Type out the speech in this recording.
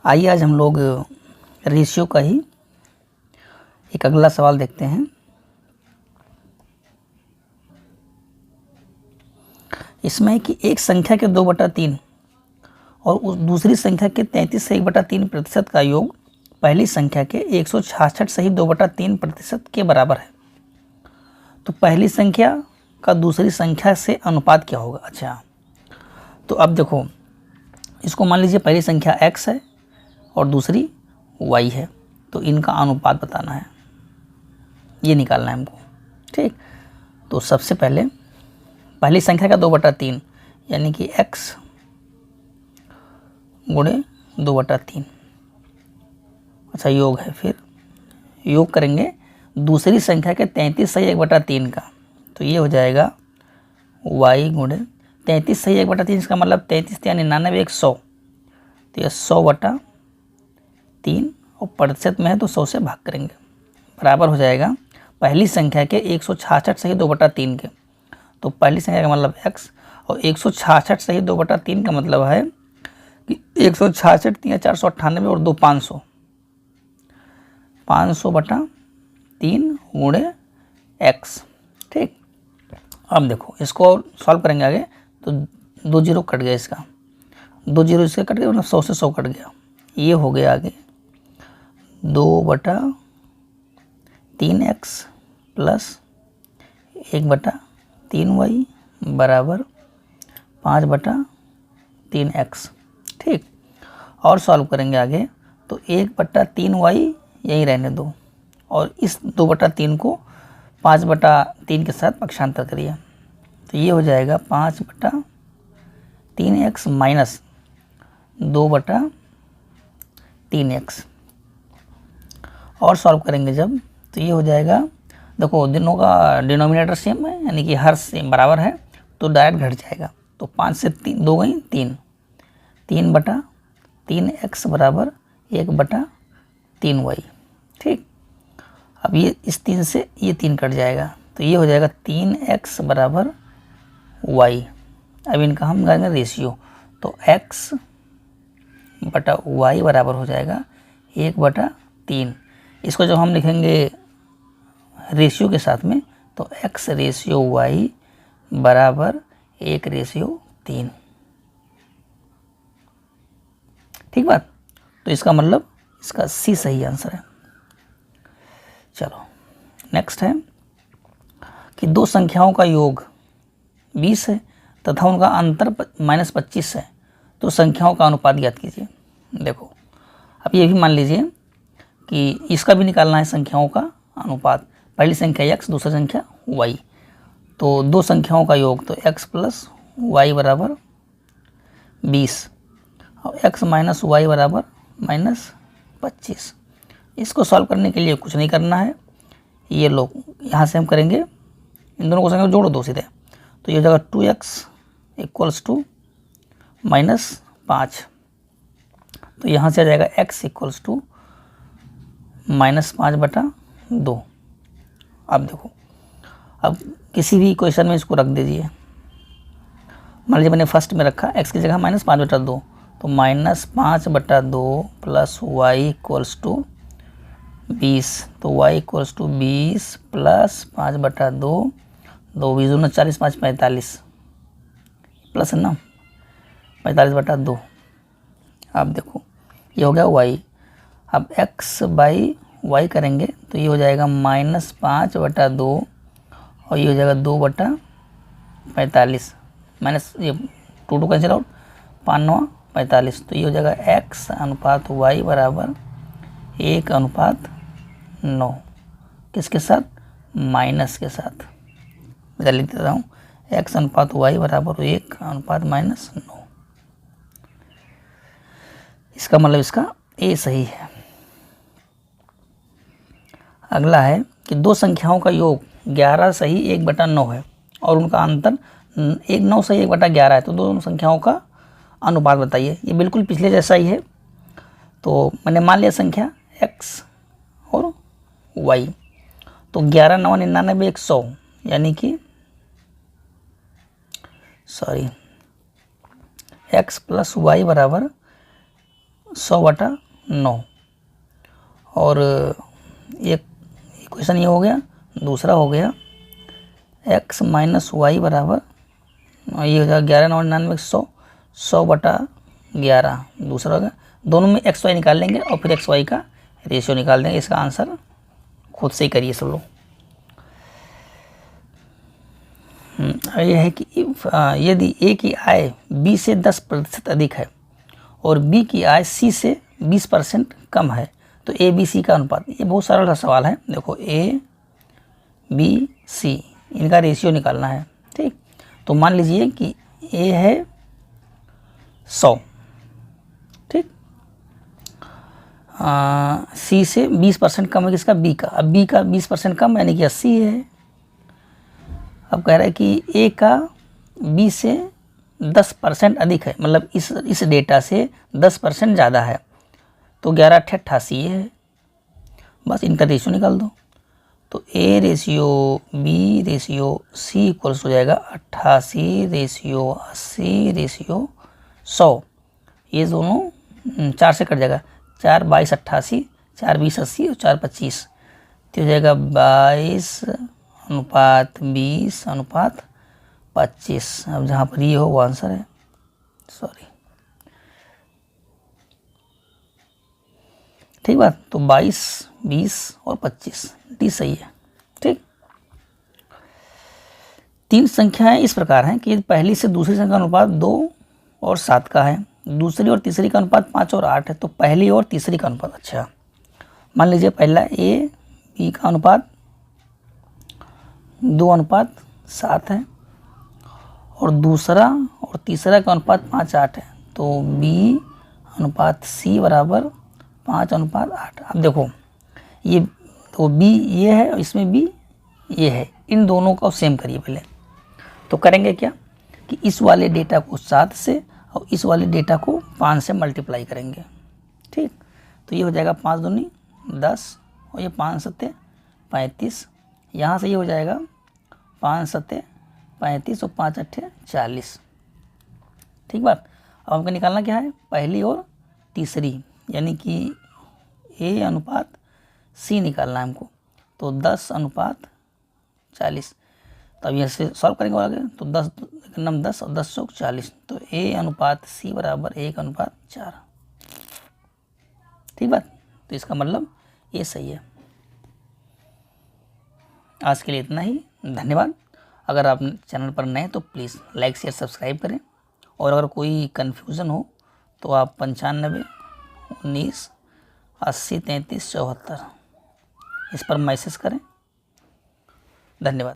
आइए आज हम लोग रेशियो का ही एक अगला सवाल देखते हैं। इसमें कि एक संख्या के 2/3 और उस दूसरी संख्या के 33 से 1/3% का योग पहली संख्या के 166 सहित 2/3% के बराबर है। तो पहली संख्या का दूसरी संख्या से अनुपात क्या होगा। अच्छा, तो अब देखो, इसको मान लीजिए पहली संख्या x है और दूसरी y है, तो इनका अनुपात बताना है, ये निकालना है हमको। ठीक, तो सबसे पहले पहली संख्या का 2/3 यानी कि x गुणे 2/3। अच्छा, योग है, फिर योग करेंगे दूसरी संख्या के 33 सही 1/3 का, तो ये हो जाएगा y गुणे 33 सही 1/3, इसका मतलब 33 या 99 100, तो यह 100/3 और प्रतिशत में है तो 100 से भाग करेंगे, बराबर हो जाएगा पहली संख्या के 166 सही 2/3 के। तो पहली संख्या का मतलब x और 166 सही 2/3 का मतलब है कि 166 3 498 और 2 500, 500/3 गुणे x। ठीक, अब देखो इसको सॉल्व करेंगे आगे, तो 2 जीरो कट गया, इसका 2 जीरो इससे कट गया, मतलब 100 से 100 कट गया, ये हो गया आगे 2/3x प्लस 1/3y बराबर 5/3x। ठीक, और सॉल्व करेंगे आगे, तो 1/3y यही रहने दो और इस 2/3 को 5/3 के साथ पक्षांतर करिए, तो ये हो जाएगा 5/3x माइनस 2/3x। और सॉल्व करेंगे जब, तो ये हो जाएगा, देखो दोनों का डिनोमिनेटर सेम है यानी कि हर सेम बराबर है, तो डायरेक्ट घट जाएगा, तो 5 से 3 2 गई 3, 3/3x बराबर 1/3y। ठीक, अब ये इस 3 से ये 3 कट जाएगा, तो ये हो जाएगा 3x बराबर y। अब इनका हम करेंगे रेशियो, तो x/y बराबर हो जाएगा 1/3। इसको जब हम लिखेंगे रेशियो के साथ में, तो x/y बराबर 1/3। ठीक बात, तो इसका मतलब इसका सी सही आंसर है। चलो नेक्स्ट है कि दो संख्याओं का योग 20 है तथा उनका अंतर -25 है, तो संख्याओं का अनुपात ज्ञात कीजिए। देखो, अब ये भी मान लीजिए कि इसका भी निकालना है संख्याओं का अनुपात, पहली संख्या x दूसरी संख्या y, तो दो संख्याओं का योग, तो x प्लस y बराबर 20 और x माइनस y बराबर -25। इसको सॉल्व करने के लिए कुछ नहीं करना है, ये लोग यहाँ से हम करेंगे, इन दोनों को संख्या जोड़ दो सीधे, तो ये हो जाएगा 2x इक्वल्स टू -5, तो यहाँ से आ जाएगा x इक्वल्स टू -5/2। अब देखो, अब किसी भी क्वेश्चन में इसको रख दीजिए, मान लीजिए मैंने फर्स्ट में रखा x की जगह -5/2, तो -5/2 प्लस y इक्वल्स टू 20, तो y equals to 20 plus 5/2, 2 20 40 5 45 plus है ना 45/2। अब देखो ये हो गया y, अब x बाई y करेंगे, तो ये हो जाएगा -5/2 और ये हो जाएगा 2/45, माइनस ये 2 कैंसिल आउट, 5×9 45, तो ये हो जाएगा x अनुपात y बराबर 1/9, किसके साथ, माइनस के साथ। मैं लिख देता हूँ x अनुपात y बराबर 1/-9, इसका मतलब इसका a सही है। अगला है कि दो संख्याओं का योग 11 सही 1/9 है और उनका अंतर 9 सही 1/11 है, तो दोनों संख्याओं का अनुपात बताइए। ये बिल्कुल पिछले जैसा ही है, तो मैंने मान लिया संख्या x और y, तो 11 9 99 100 यानी कि x प्लस वाई बराबर 100/9। और एक इक्वेशन ये हो गया। दूसरा हो गया x माइनस वाई बराबर, ये हो जाएगा 11/99 100/11। दूसरा हो गया, दोनों में एक्स वाई निकाल लेंगे और फिर एक्स वाई का रेशियो निकाल देंगे। इसका आंसर खुद से ही करिए सब लोग। यह है कि यदि ए की आय बी से 10% अधिक है और बी की आय सी से 20% कम है तो ए बी सी का अनुपात। ये बहुत सरल सा सवाल है। देखो ए बी सी इनका रेशियो निकालना है। ठीक, तो मान लीजिए कि ए है 100, ठीक, सी से 20% कम है किसका, बी का। अब बी का 20% कम यानी कि 80 है। अब कह रहा है कि ए का बी से 10% अधिक है, मतलब इस डेटा से 10% ज़्यादा है, तो 11/88 है। बस इनका रेशियो निकाल दो। तो A ratio B ratio C equals हो जाएगा 88 रेशियो 80 रेशियो 100। ये दोनों 4 से कट जाएगा। 4 22 88, 4 20 80 और 4 25, तो हो जाएगा 22/20/25। अब जहाँ पर ये हो वो आंसर है। सॉरी, ठीक बात। तो 22, 20 और 25 डी सही है। ठीक, 3 संख्याएं इस प्रकार हैं कि पहली से दूसरी संख्या का अनुपात 2 और 7 का है, दूसरी और तीसरी का अनुपात 5 और 8 है। तो पहली और तीसरी का अनुपात, अच्छा मान लीजिए पहला ए बी का अनुपात 2:7 है और दूसरा और तीसरा का अनुपात 5:8 है। तो बी अनुपात सी बराबर 5:8। अब देखो ये तो बी ये है और इसमें बी ये है, इन दोनों को सेम करिए पहले। तो करेंगे क्या कि इस वाले डेटा को 7 से और इस वाले डेटा को 5 से मल्टीप्लाई करेंगे। ठीक, तो ये हो जाएगा 5 दूनी 10 और ये 5 सत्ते 35। यहाँ से ये हो जाएगा 5 सत्ते 35 और 5 अट्ठे 40। ठीक बात। अब हमको निकालना क्या है, पहली और तीसरी, यानी कि ए अनुपात सी निकालना है हमको। तो 10:40। तो अब यहाँ से सॉल्व करेंगे आगे। तो 10 10 और 10 × 40। तो ए अनुपात सी बराबर 1:4। ठीक बात। तो इसका मतलब ये सही है। आज के लिए इतना ही, धन्यवाद। अगर आप चैनल पर नए तो प्लीज़ लाइक शेयर सब्सक्राइब करें, और अगर कोई कन्फ्यूज़न हो तो आप 95 19 80 33 74 इस पर मैसेज करें। धन्यवाद।